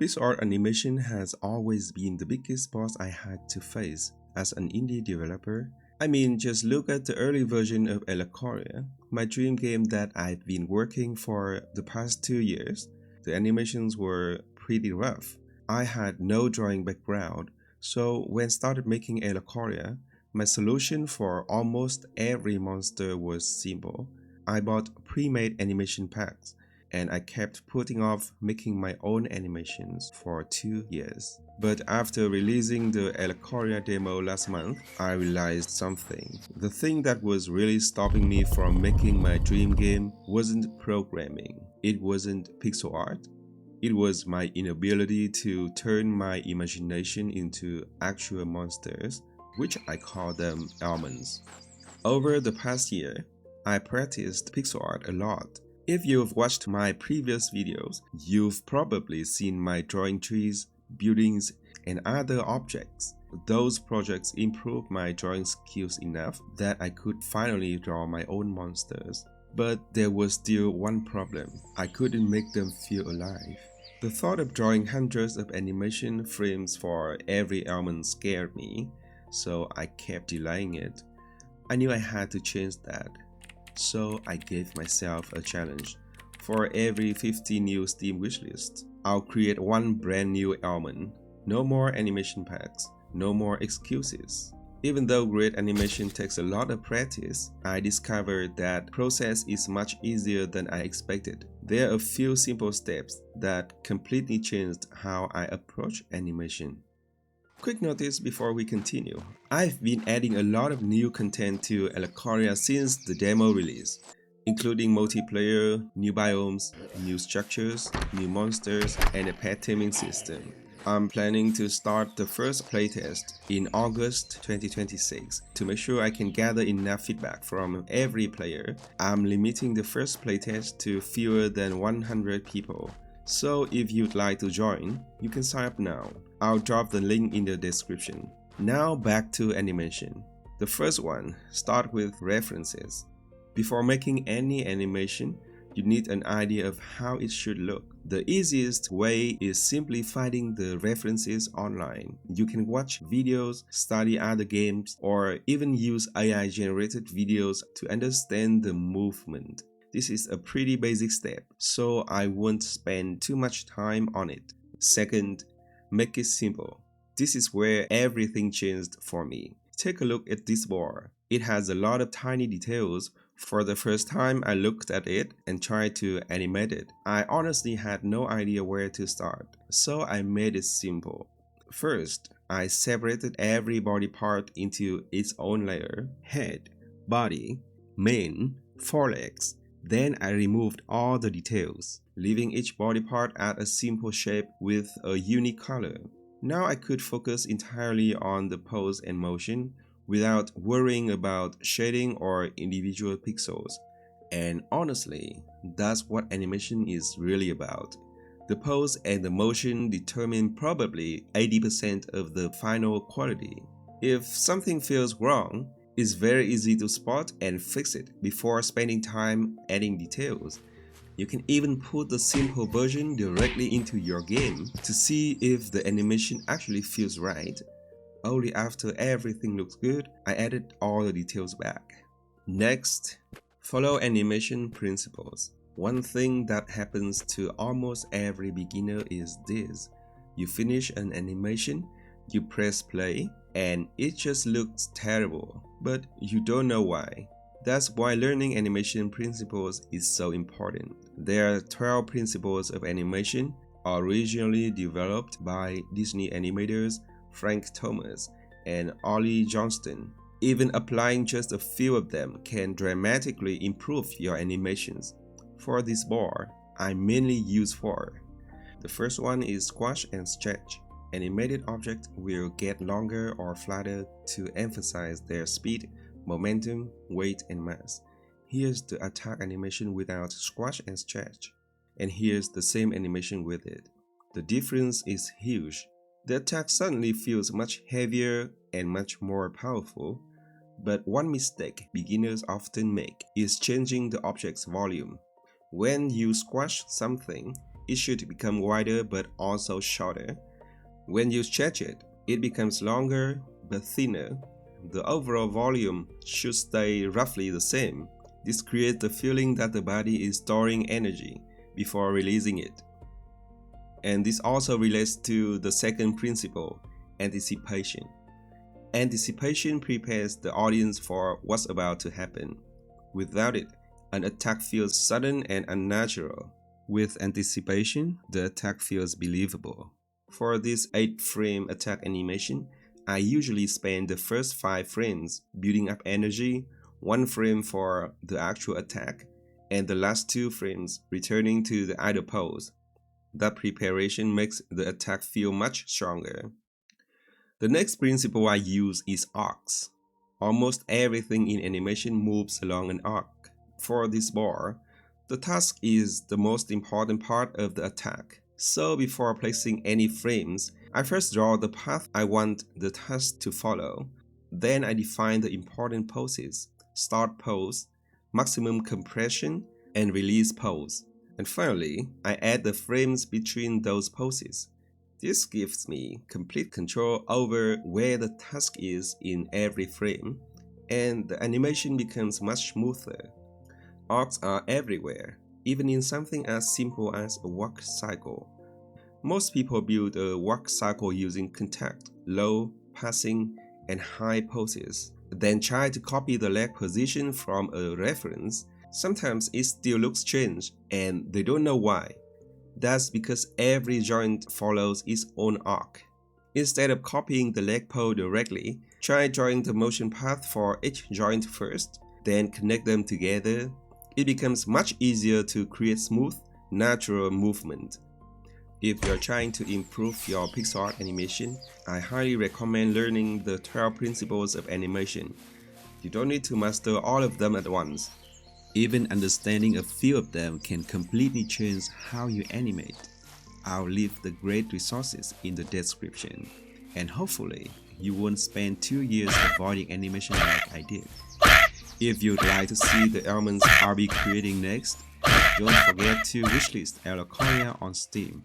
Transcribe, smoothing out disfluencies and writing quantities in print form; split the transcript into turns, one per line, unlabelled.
Pixel art animation has always been the biggest boss I had to face as an indie developer. I mean, just look at the early version of Elacoria, my dream game that I've been working for the past 2 years. The animations were pretty rough. I had no drawing background, so when started making Elacoria, my solution for almost every monster was simple. I bought pre-made animation packs and I kept putting off making my own animations for 2 years. But after releasing the Elacoria demo last month, I realized something. The thing that was really stopping me from making my dream game wasn't programming, it wasn't pixel art. It was my inability to turn my imagination into actual monsters, which I call them Elmons. Over the past year, I practiced pixel art a lot. If you've watched my previous videos, you've probably seen my drawing trees, buildings, and other objects. Those projects improved my drawing skills enough that I could finally draw my own monsters. But there was still one problem. I couldn't make them feel alive. The thought of drawing hundreds of animation frames for every element scared me, so I kept delaying it. I knew I had to change that. So I gave myself a challenge. For every 50 new Steam wishlists, I'll create one brand new element. No more animation packs, no more excuses. Even though great animation takes a lot of practice, I discovered that process is much easier than I expected. There are a few simple steps that completely changed how I approach animation. Quick notice before we continue. I've been adding a lot of new content to Elacoria since the demo release, including multiplayer, new biomes, new structures, new monsters, and a pet taming system. I'm planning to start the first playtest in August 2026 to make sure I can gather enough feedback from every player. I'm limiting the first playtest to fewer than 100 people. So if you'd like to join, you can sign up now. I'll drop the link in the description. Now back to animation. The first one, start with references. Before making any animation, you need an idea of how it should look. The easiest way is simply finding the references online. You can watch videos, study other games, or even use AI-generated videos to understand the movement. This is a pretty basic step, so I won't spend too much time on it. Second, make it simple. This is where everything changed for me. Take a look at this bar. It has a lot of tiny details. For the first time I looked at it and tried to animate it, I honestly had no idea where to start, so I made it simple. First, I separated every body part into its own layer: head, body, mane, forelegs. Then I removed all the details, leaving each body part at a simple shape with a unique color. Now I could focus entirely on the pose and motion without worrying about shading or individual pixels. And honestly, that's what animation is really about. The pose and the motion determine probably 80% of the final quality. If something feels wrong, it's very easy to spot and fix it before spending time adding details. You can even put the simple version directly into your game to see if the animation actually feels right. Only after everything looks good, I added all the details back. Next, follow animation principles. One thing that happens to almost every beginner is this. You finish an animation, you press play, and it just looks terrible, but you don't know why. That's why learning animation principles is so important. There are 12 principles of animation, originally developed by Disney animators Frank Thomas and Ollie Johnston. Even applying just a few of them can dramatically improve your animations. For this bar, I mainly use 4. The first one is squash and stretch. Animated objects will get longer or flatter to emphasize their speed, momentum, weight, and mass. Here's the attack animation without squash and stretch, and here's the same animation with it. The difference is huge. The attack suddenly feels much heavier and much more powerful, but one mistake beginners often make is changing the object's volume. When you squash something, it should become wider but also shorter. When you stretch it, it becomes longer but thinner. The overall volume should stay roughly the same. This creates the feeling that the body is storing energy before releasing it. And this also relates to the second principle, anticipation. Anticipation prepares the audience for what's about to happen. Without it, an attack feels sudden and unnatural. With anticipation, the attack feels believable. For this 8-frame attack animation, I usually spend the first 5 frames building up energy, 1 frame for the actual attack, and the last 2 frames returning to the idle pose. That preparation makes the attack feel much stronger. The next principle I use is arcs. Almost everything in animation moves along an arc. For this bar, the task is the most important part of the attack. So before placing any frames, I first draw the path I want the task to follow. Then I define the important poses, start pose, maximum compression, and release pose. And finally, I add the frames between those poses. This gives me complete control over where the task is in every frame, and the animation becomes much smoother. Arcs are everywhere, even in something as simple as a walk cycle. Most people build a walk cycle using contact, low, passing, and high poses, then try to copy the leg position from a reference. Sometimes it still looks strange, and they don't know why. That's because every joint follows its own arc. Instead of copying the leg pose directly, try drawing the motion path for each joint first, then connect them together. It becomes much easier to create smooth, natural movement. If you're trying to improve your pixel art animation, I highly recommend learning the 12 principles of animation. You don't need to master all of them at once. Even understanding a few of them can completely change how you animate. I'll leave the great resources in the description, and hopefully you won't spend 2 years avoiding animation like I did. If you'd like to see the Elmons I'll be creating next, don't forget to wishlist Elacoria on Steam.